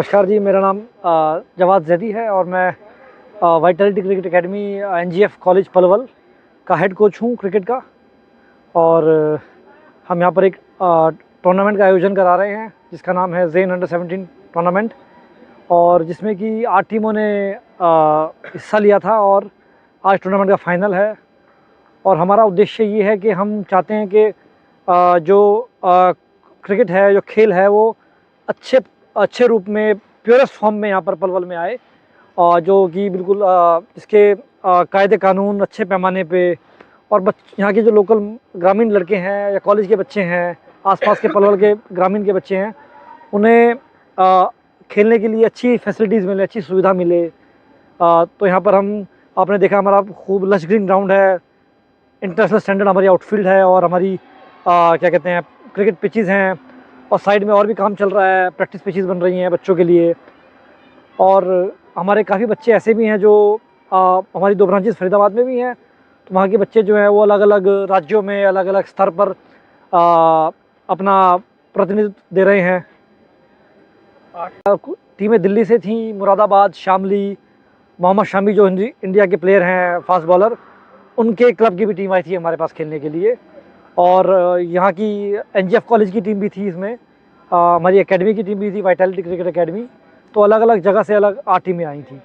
नमस्कार जी, मेरा नाम जवाद जैदी है और मैं Vitality cricket academy NGF college Palwal का हेड कोच हूँ क्रिकेट का। और हम यहाँ पर एक टूर्नामेंट का आयोजन करा रहे हैं जिसका नाम है ज़ेन अंडर-17 टूर्नामेंट, और जिसमें कि 8 टीमों ने हिस्सा लिया था और आज टूर्नामेंट का फाइनल है। और हमारा उद्देश्य ये है कि हम चाहते हैं कि जो क्रिकेट है, जो खेल है, वो अच्छे रूप में, प्योरेस्ट फॉर्म में यहाँ पर पलवल में आए, और जो कि बिल्कुल इसके कायदे कानून अच्छे पैमाने पे, और यहाँ के जो लोकल ग्रामीण लड़के हैं या कॉलेज के बच्चे हैं, आसपास के पलवल के ग्रामीण के बच्चे हैं, उन्हें खेलने के लिए अच्छी फैसिलिटीज़ मिले, अच्छी सुविधा मिले। तो यहाँ पर आपने देखा हमारा खूब लश ग्रीन ग्राउंड है, इंटरनेशनल स्टैंडर्ड हमारी आउटफील्ड है, और हमारी क्या कहते हैं, क्रिकेट पिचेस हैं, और साइड में और भी काम चल रहा है, प्रैक्टिस पिचेस बन रही हैं बच्चों के लिए। और हमारे काफ़ी बच्चे ऐसे भी हैं जो हमारी 2 ब्रांचेस फरीदाबाद में भी हैं, तो वहाँ के बच्चे जो हैं वो अलग अलग राज्यों में अलग अलग स्तर पर अपना प्रतिनिधित्व दे रहे हैं। टीमें दिल्ली से थी, मुरादाबाद, शामली, मोहम्मद शामी जो इंडिया के प्लेयर हैं, फास्ट बॉलर, उनके क्लब की भी टीम आई थी हमारे पास खेलने के लिए। और यहाँ की एनजीएफ कॉलेज की टीम भी थी, इसमें हमारी एकेडमी की टीम भी थी, वाइटलिटी क्रिकेट एकेडमी। तो अलग अलग जगह से अलग 8 टीमें आई थी।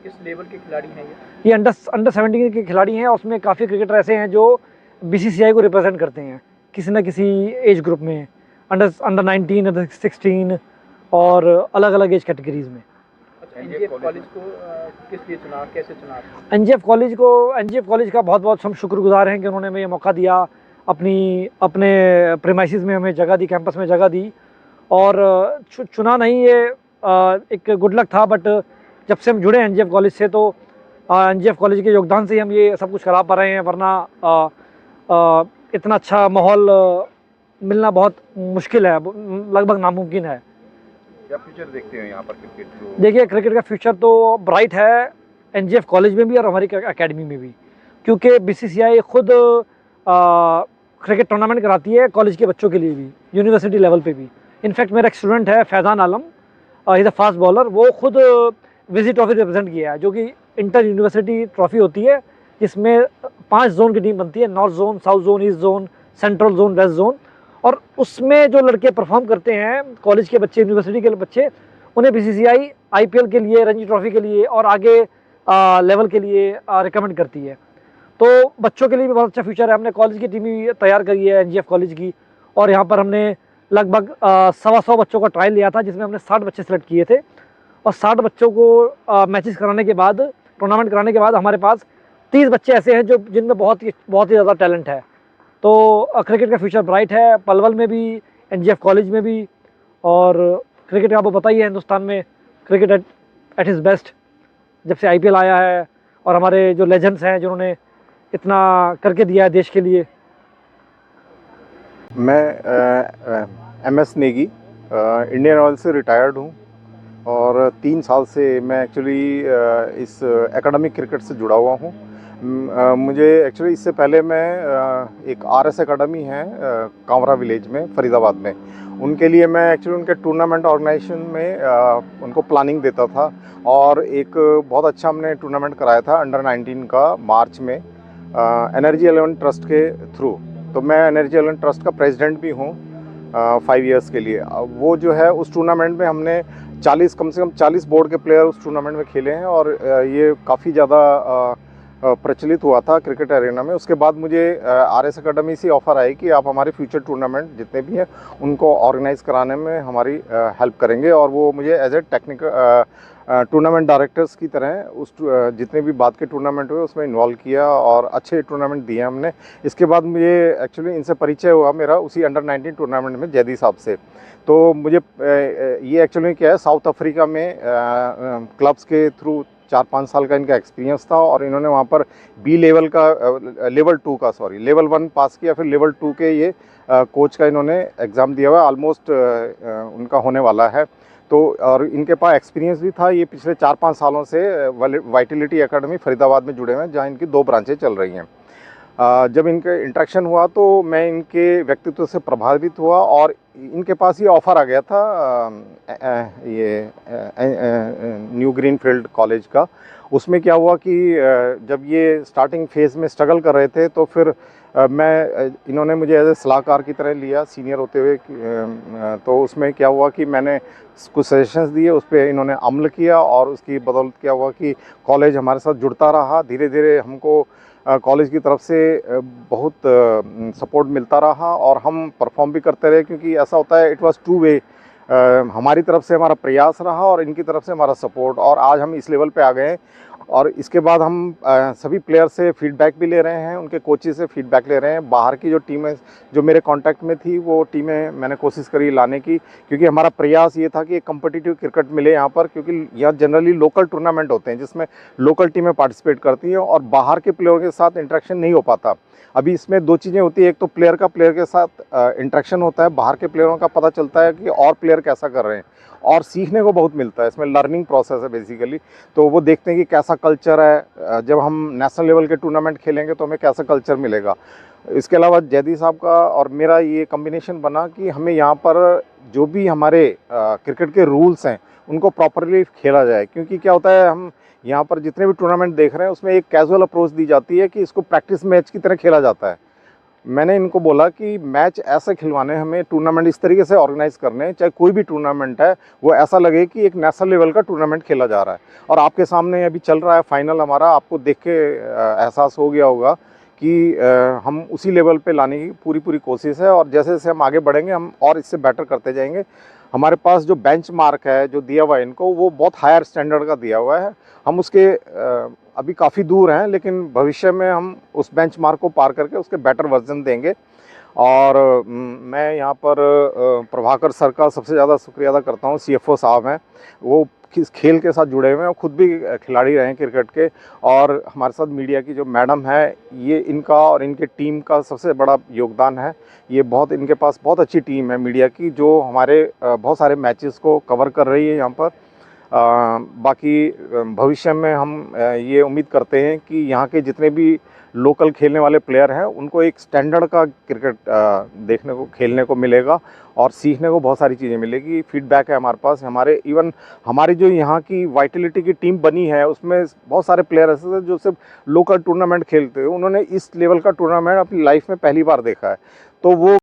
किस लेवल के खिलाड़ी हैं ये अंडर 17 के खिलाड़ी हैं, और उसमें काफ़ी क्रिकेटर ऐसे हैं जो बीसीसीआई को रिप्रेजेंट करते हैं किसी न किसी एज ग्रुप में, अंडर 19, अंडर 16, और अलग अलग एज कैटेगरीज में। एनजीएफ कॉलेज को किस लिए चुना, कैसे चुना? एनजीएफ कॉलेज का बहुत बहुत हम शुक्रगुजार हैं कि उन्होंने हमें ये मौका दिया, अपने प्रीमाइसेस में हमें जगह दी, कैंपस में जगह दी। और चुना नहीं, ये एक गुड लक था, बट जब से हम जुड़े एनजीएफ कॉलेज से, तो एनजीएफ कॉलेज के योगदान से ही हम ये सब कुछ करा पा रहे हैं, वरना इतना अच्छा माहौल मिलना बहुत मुश्किल है, लगभग नामुमकिन है। क्या फ्यूचर देखते हैं यहाँ पर क्रिकेट को? देखिए, क्रिकेट का फ्यूचर तो ब्राइट है एनजीएफ कॉलेज में भी और हमारी एकेडमी में भी, क्योंकि बीसीसीआई खुद क्रिकेट टूर्नामेंट कराती है कॉलेज के बच्चों के लिए भी, यूनिवर्सिटी लेवल पे भी। इनफैक्ट मेरा एक स्टूडेंट है फैज़ान आलम, इज़ अ फास्ट बॉलर, वो खुद विजिट ट्रॉफी रिप्रेजेंट किया है, जो कि इंटर यूनिवर्सिटी ट्रॉफी होती है, जिसमें 5 जोन की टीम बनती है, north zone, south zone, east zone, central zone, west zone. और उसमें जो लड़के परफॉर्म करते हैं, कॉलेज के बच्चे, यूनिवर्सिटी के बच्चे, उन्हें बीसीसीआई आईपीएल के लिए, रणजी ट्रॉफी के लिए और आगे लेवल के लिए रिकमेंड करती है। तो बच्चों के लिए भी बहुत अच्छा फ्यूचर है। हमने कॉलेज की टीम भी तैयार करी है एनजीएफ कॉलेज की, और यहाँ पर हमने लगभग 125 बच्चों का ट्रायल लिया था, जिसमें हमने 60 बच्चे सेलेक्ट किए थे। और 60 बच्चों को मैचेस कराने के बाद, टूर्नामेंट कराने के बाद, हमारे पास 30 बच्चे ऐसे हैं जिनमें बहुत ही ज़्यादा टैलेंट है। तो क्रिकेट का फ्यूचर ब्राइट है, पलवल में भी, एनजीएफ कॉलेज में भी। और क्रिकेट आपको पता ही है, हिंदुस्तान में क्रिकेट एट इज़ बेस्ट जब से आईपीएल आया है, और हमारे जो लेजेंड्स हैं जिन्होंने इतना करके दिया है देश के लिए। मैं एमएस नेगी इंडियन ऑयल से रिटायर्ड हूँ, और 3 साल से मैं एक्चुअली इस एकेडमिक क्रिकेट से जुड़ा हुआ हूँ। मुझे एक्चुअली इससे पहले मैं एक आरएस एकेडमी है कांवरा विलेज में, फरीदाबाद में, उनके लिए मैं एक्चुअली उनके टूर्नामेंट ऑर्गेनाइजेशन में उनको प्लानिंग देता था। और एक बहुत अच्छा हमने टूर्नामेंट कराया था अंडर 19 का मार्च में एनर्जी 11 ट्रस्ट के थ्रू। तो मैं एनर्जी 11 ट्रस्ट का प्रेसिडेंट भी हूँ 5 इयर्स के लिए। वो जो है, उस टूर्नामेंट में हमने कम से कम 40 बोर्ड के प्लेयर उस टूर्नामेंट में खेले हैं, और ये काफ़ी ज़्यादा प्रचलित हुआ था क्रिकेट एरिना में। उसके बाद मुझे आरएस एकेडमी से ऑफ़र आई कि आप हमारे फ्यूचर टूर्नामेंट जितने भी हैं उनको ऑर्गेनाइज़ कराने में हमारी हेल्प करेंगे। और वो मुझे as a technical tournament directors की तरह उस जितने भी बाद के टूर्नामेंट हुए उसमें इन्वॉल्व किया, और अच्छे टूर्नामेंट दिए हमने। इसके बाद मुझे एक्चुअली इनसे परिचय हुआ मेरा उसी अंडर 19 टूर्नामेंट में जैदी साहब से। तो मुझे ये एक्चुअली क्या है, साउथ अफ्रीका में क्लब्स के थ्रू 4-5 साल का इनका एक्सपीरियंस था, और इन्होंने वहाँ पर बी लेवल का लेवल 1 पास किया, फिर लेवल 2 के ये कोच का इन्होंने एग्ज़ाम दिया हुआ है, ऑलमोस्ट उनका होने वाला है। तो और इनके पास एक्सपीरियंस भी था। ये पिछले 4-5 सालों से वाइटलिटी एकेडमी फरीदाबाद में जुड़े हुए हैं, जहाँ इनकी 2 ब्रांचें चल रही हैं। जब इनके इंटरेक्शन हुआ तो मैं इनके व्यक्तित्व से प्रभावित हुआ और इनके पास ये ऑफ़र आ गया था ये न्यू ग्रीनफील्ड कॉलेज का। उसमें क्या हुआ कि जब ये स्टार्टिंग फेज़ में स्ट्रगल कर रहे थे तो फिर इन्होंने मुझे एज ए सलाहकार की तरह लिया सीनियर होते हुए तो उसमें क्या हुआ कि मैंने कुछ सजेशंस दिए, उस पर इन्होंने अमल किया और उसकी बदौलत क्या हुआ कि कॉलेज हमारे साथ जुड़ता रहा। धीरे धीरे हमको कॉलेज की तरफ से बहुत सपोर्ट मिलता रहा और हम परफॉर्म भी करते रहे, क्योंकि ऐसा होता है इट वाज टू वे, हमारी तरफ से हमारा प्रयास रहा और इनकी तरफ से हमारा सपोर्ट, और आज हम इस लेवल पे आ गए हैं। और इसके बाद हम सभी प्लेयर से फीडबैक भी ले रहे हैं, उनके कोचेस से फीडबैक ले रहे हैं। बाहर की जो टीमें जो मेरे कांटेक्ट में थी वो टीमें मैंने कोशिश करी लाने की, क्योंकि हमारा प्रयास ये था कि एक कम्पिटिटिव क्रिकेट मिले यहाँ पर, क्योंकि यहाँ जनरली लोकल टूर्नामेंट होते हैं जिसमें लोकल टीमें पार्टिसिपेट करती हैं और बाहर के प्लेयरों के साथ इंटरेक्शन नहीं हो पाता। अभी इसमें दो चीज़ें होती है, एक तो प्लेयर का प्लेयर के साथ इंटरेक्शन होता है, बाहर के प्लेयरों का पता चलता है कि और प्लेयर कैसा कर रहे हैं और सीखने को बहुत मिलता है। इसमें लर्निंग प्रोसेस है बेसिकली, तो वो देखते हैं कि कैसा कल्चर है, जब हम नेशनल लेवल के टूर्नामेंट खेलेंगे तो हमें कैसा कल्चर मिलेगा। इसके अलावा जैदी साहब का और मेरा ये कम्बिनेशन बना कि हमें यहाँ पर जो भी हमारे क्रिकेट के रूल्स हैं उनको प्रॉपरली खेला जाए, क्योंकि क्या होता है हम यहाँ पर जितने भी टूर्नामेंट देख रहे हैं उसमें एक कैजुअल अप्रोच दी जाती है कि इसको प्रैक्टिस मैच की तरह खेला जाता है। मैंने इनको बोला कि मैच ऐसे खिलवाने, हमें टूर्नामेंट इस तरीके से ऑर्गेनाइज करने हैं, चाहे कोई भी टूर्नामेंट है वो ऐसा लगे कि एक नेशनल लेवल का टूर्नामेंट खेला जा रहा है। और आपके सामने अभी चल रहा है फाइनल हमारा, आपको देख के एहसास हो गया होगा कि हम उसी लेवल पे लाने की पूरी कोशिश है और जैसे जैसे हम आगे बढ़ेंगे हम और इससे बेटर करते जाएंगे। हमारे पास जो बेंच मार्क है जो दिया हुआ है इनको, वो बहुत हायर स्टैंडर्ड का दिया हुआ है। हम उसके अभी काफ़ी दूर हैं, लेकिन भविष्य में हम उस बेंच मार्क को पार करके उसके बेटर वर्जन देंगे। और मैं यहाँ पर प्रभाकर सर का सबसे ज़्यादा शुक्रिया अदा करता हूँ। CFO साहब हैं, वो किस खेल के साथ जुड़े हुए हैं, खुद भी खिलाड़ी रहे हैं क्रिकेट के। और हमारे साथ मीडिया की जो मैडम है, ये इनका और इनके टीम का सबसे बड़ा योगदान है। ये बहुत, इनके पास बहुत अच्छी टीम है मीडिया की, जो हमारे बहुत सारे मैचेस को कवर कर रही है यहाँ पर। बाकी भविष्य में हम ये उम्मीद करते हैं कि यहाँ के जितने भी लोकल खेलने वाले प्लेयर हैं उनको एक स्टैंडर्ड का क्रिकेट देखने को, खेलने को मिलेगा और सीखने को बहुत सारी चीज़ें मिलेगी। फीडबैक है हमारे पास, हमारे इवन हमारी जो यहाँ की वाइटलिटी की टीम बनी है उसमें बहुत सारे प्लेयर ऐसे थे जो सिर्फ लोकल टूर्नामेंट खेलते हैं, उन्होंने इस लेवल का टूर्नामेंट अपनी लाइफ में पहली बार देखा है। तो वो